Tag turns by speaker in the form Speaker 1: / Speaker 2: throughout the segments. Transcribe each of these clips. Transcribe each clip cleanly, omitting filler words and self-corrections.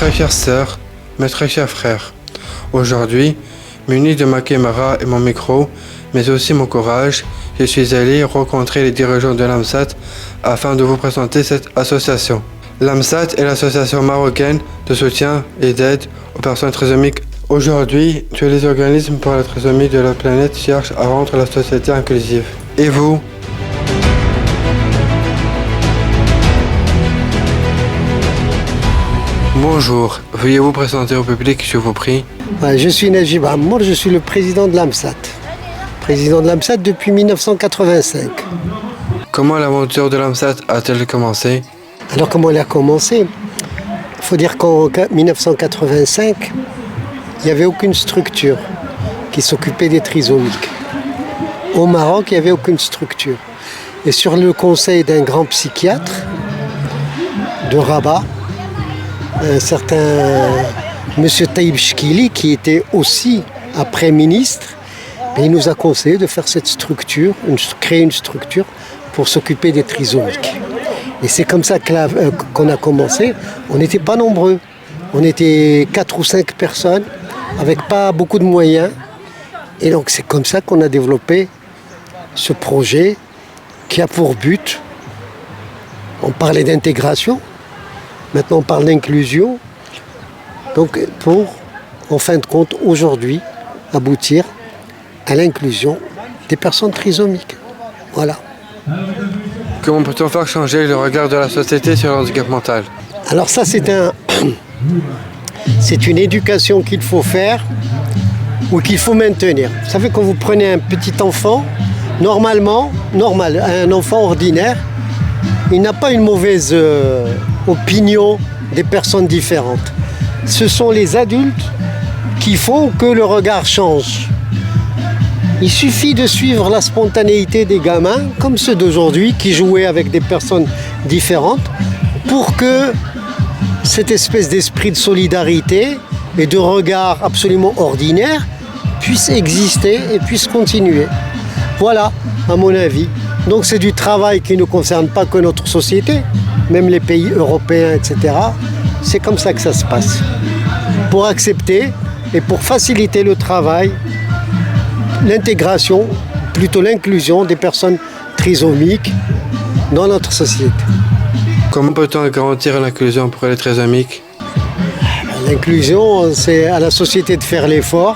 Speaker 1: très chères sœurs, mes très chers frères, aujourd'hui, muni de ma caméra et mon micro, mais aussi mon courage, je suis allé rencontrer les dirigeants de l'AMSAT afin de vous présenter cette association. L'AMSAT est l'association marocaine de soutien et d'aide aux personnes trisomiques. Aujourd'hui, tous les organismes pour la trisomie de la planète cherchent à rendre la société inclusive. Et vous ? Bonjour, veuillez vous présenter au public, je vous prie.
Speaker 2: Je suis Najib Ammour, je suis le président de l'AMSAT. Président de l'AMSAT depuis 1985.
Speaker 1: Comment l'aventure de l'AMSAT a-t-elle commencé ?
Speaker 2: Alors comment elle a commencé ? Il faut dire qu'en 1985, il n'y avait aucune structure qui s'occupait des trisomiques. Au Maroc, il n'y avait aucune structure. Et sur le conseil d'un grand psychiatre de Rabat, un certain monsieur Taïb Chkili, qui était aussi après ministre, il nous a conseillé de faire cette structure, créer une structure pour s'occuper des trisomiques. Et c'est comme ça qu'on a commencé. On n'était pas nombreux. On était 4 ou 5 personnes, avec pas beaucoup de moyens. Et donc c'est comme ça qu'on a développé ce projet qui a pour but, on parlait d'intégration, maintenant on parle d'inclusion, donc pour, en fin de compte, aujourd'hui, aboutir à l'inclusion des personnes trisomiques. Voilà.
Speaker 1: Comment peut-on faire changer le regard de la société sur le handicap mental ?
Speaker 2: Alors ça, c'est une éducation qu'il faut faire ou qu'il faut maintenir. Vous savez, quand vous prenez un petit enfant, un enfant ordinaire, il n'a pas une mauvaise opinion des personnes différentes. Ce sont les adultes qui font que le regard change. Il suffit de suivre la spontanéité des gamins, comme ceux d'aujourd'hui, qui jouaient avec des personnes différentes, pour que cette espèce d'esprit de solidarité et de regard absolument ordinaire puisse exister et puisse continuer. Voilà, à mon avis. Donc c'est du travail qui ne concerne pas que notre société, même les pays européens, etc. C'est comme ça que ça se passe. Pour accepter et pour faciliter le travail, l'intégration, plutôt l'inclusion des personnes trisomiques dans notre société.
Speaker 1: Comment peut-on garantir l'inclusion pour les trisomiques ?
Speaker 2: L'inclusion, c'est à la société de faire l'effort,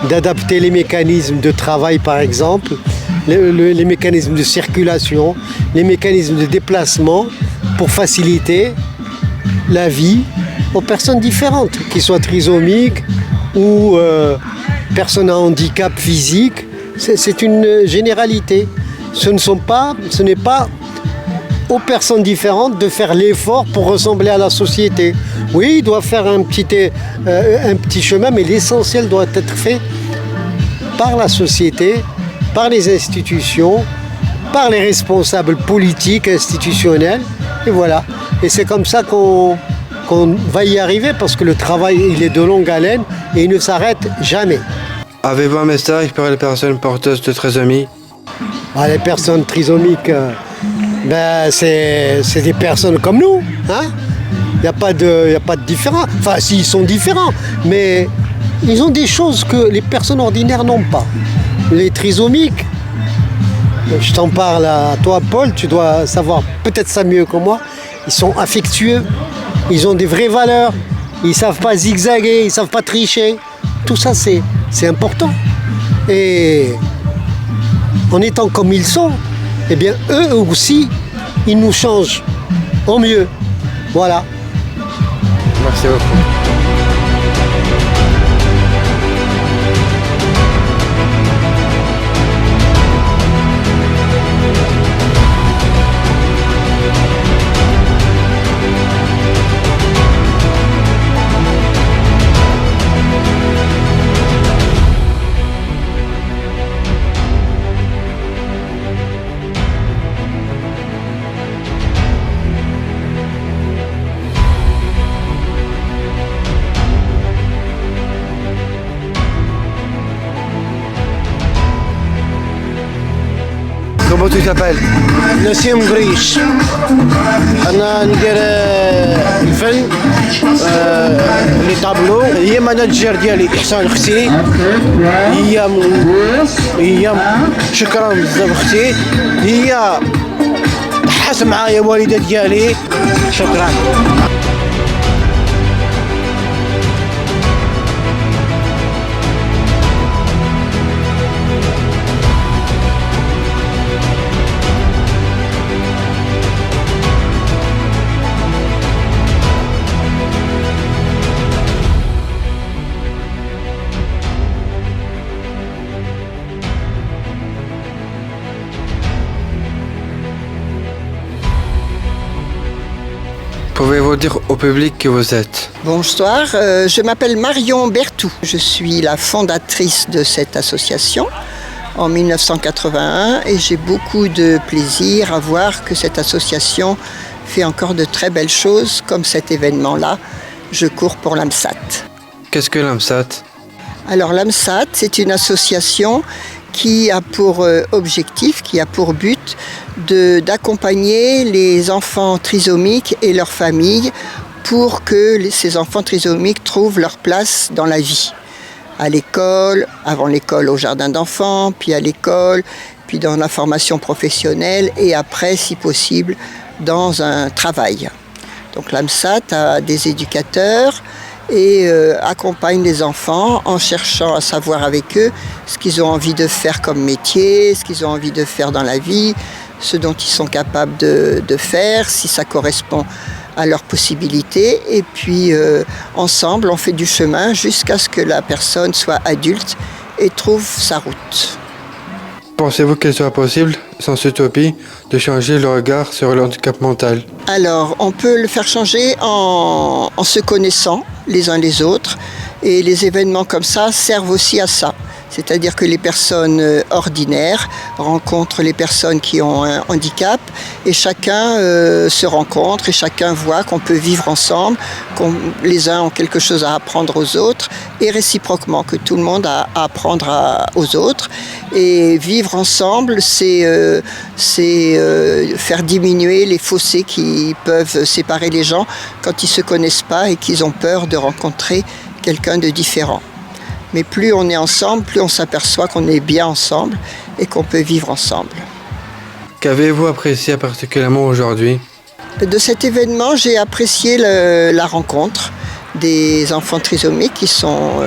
Speaker 2: d'adapter les mécanismes de travail par exemple, les mécanismes de circulation, les mécanismes de déplacement pour faciliter la vie aux personnes différentes, qu'ils soient trisomiques ou personnes à handicap physique. C'est une généralité. Ce n'est pas aux personnes différentes de faire l'effort pour ressembler à la société. Oui, ils doivent faire un petit chemin, mais l'essentiel doit être fait par la société, par les institutions, par les responsables politiques, institutionnels, et voilà. Et c'est comme ça qu'on va y arriver, parce que le travail, il est de longue haleine et il ne s'arrête jamais.
Speaker 1: Avez-vous un message pour les personnes porteuses de trisomie ?
Speaker 2: Les personnes trisomiques, c'est des personnes comme nous, hein ? Il n'y a pas de différence. Enfin, si, ils sont différents, mais ils ont des choses que les personnes ordinaires n'ont pas. Les trisomiques, je t'en parle à toi, Paul, tu dois savoir peut-être ça mieux que moi, ils sont affectueux, ils ont des vraies valeurs, ils ne savent pas zigzaguer, ils ne savent pas tricher. Tout ça, c'est important. Et en étant comme ils sont, eh bien, eux aussi, ils nous changent en mieux. Voilà.
Speaker 1: Merci beaucoup. Comment tu t'appelles?
Speaker 3: نسيم قريش. أنا ندير الفن لي طابلو. هي ماناجير ديالي احسان اختي، هي شكرا بزاف اختي، هي تحس معايا والده ديالي، شكرا.
Speaker 1: Pouvez-vous dire au public qui vous êtes?
Speaker 4: Bonsoir, je m'appelle Marion Berthou. Je suis la fondatrice de cette association en 1981 et j'ai beaucoup de plaisir à voir que cette association fait encore de très belles choses comme cet événement-là. Je cours pour l'AMSAT.
Speaker 1: Qu'est-ce que l'AMSAT?
Speaker 4: Alors l'AMSAT, c'est une association qui a pour objectif, qui a pour but d'accompagner les enfants trisomiques et leurs familles pour que ces enfants trisomiques trouvent leur place dans la vie. À l'école, avant l'école au jardin d'enfants, puis à l'école, puis dans la formation professionnelle et après, si possible, dans un travail. Donc l'AMSAT a des éducateurs et accompagne les enfants en cherchant à savoir avec eux ce qu'ils ont envie de faire comme métier, ce qu'ils ont envie de faire dans la vie, ce dont ils sont capables de faire, si ça correspond à leurs possibilités. Et puis ensemble, on fait du chemin jusqu'à ce que la personne soit adulte et trouve sa route.
Speaker 1: Pensez-vous qu'il soit possible, sans utopie, de changer le regard sur le handicap mental?
Speaker 4: Alors, on peut le faire changer en se connaissant les uns les autres. Et les événements comme ça servent aussi à ça. C'est-à-dire que les personnes ordinaires rencontrent les personnes qui ont un handicap et chacun se rencontre et chacun voit qu'on peut vivre ensemble, que les uns ont quelque chose à apprendre aux autres et réciproquement, que tout le monde a à apprendre aux autres. Et vivre ensemble, c'est faire diminuer les fossés qui peuvent séparer les gens quand ils ne se connaissent pas et qu'ils ont peur de rencontrer quelqu'un de différent. Mais plus on est ensemble, plus on s'aperçoit qu'on est bien ensemble et qu'on peut vivre ensemble.
Speaker 1: Qu'avez-vous apprécié particulièrement aujourd'hui?
Speaker 4: De cet événement, j'ai apprécié la rencontre des enfants trisomiques qui sont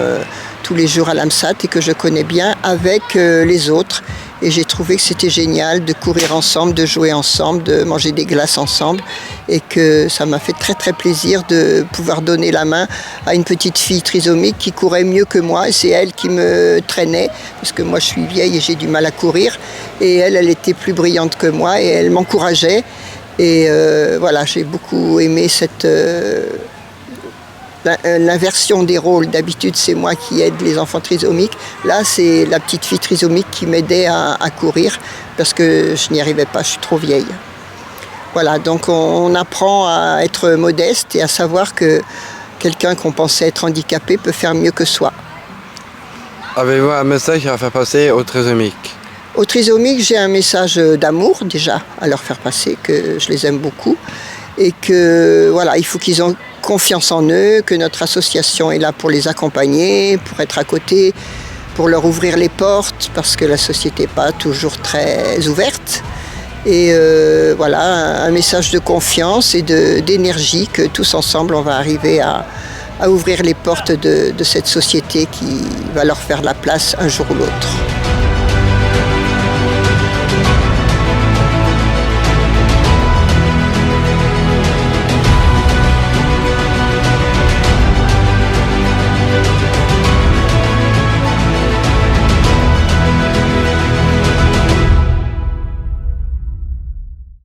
Speaker 4: tous les jours à l'AMSAT et que je connais bien avec les autres. Et j'ai trouvé que c'était génial de courir ensemble, de jouer ensemble, de manger des glaces ensemble. Et que ça m'a fait très très plaisir de pouvoir donner la main à une petite fille trisomique qui courait mieux que moi. Et c'est elle qui me traînait, parce que moi je suis vieille et j'ai du mal à courir. Et elle était plus brillante que moi et elle m'encourageait. Et voilà, j'ai beaucoup aimé l'inversion des rôles. D'habitude, c'est moi qui aide les enfants trisomiques. Là, c'est la petite fille trisomique qui m'aidait à courir parce que je n'y arrivais pas, je suis trop vieille. Voilà, donc on apprend à être modeste et à savoir que quelqu'un qu'on pensait être handicapé peut faire mieux que soi.
Speaker 1: Avez-vous un message à faire passer aux trisomiques?
Speaker 4: Aux trisomiques, j'ai un message d'amour déjà à leur faire passer, que je les aime beaucoup et que voilà, il faut qu'ils aient confiance en eux, que notre association est là pour les accompagner, pour être à côté, pour leur ouvrir les portes, parce que la société n'est pas toujours très ouverte. Et voilà, un message de confiance et d'énergie que tous ensemble, on va arriver à ouvrir les portes de cette société qui va leur faire la place un jour ou l'autre.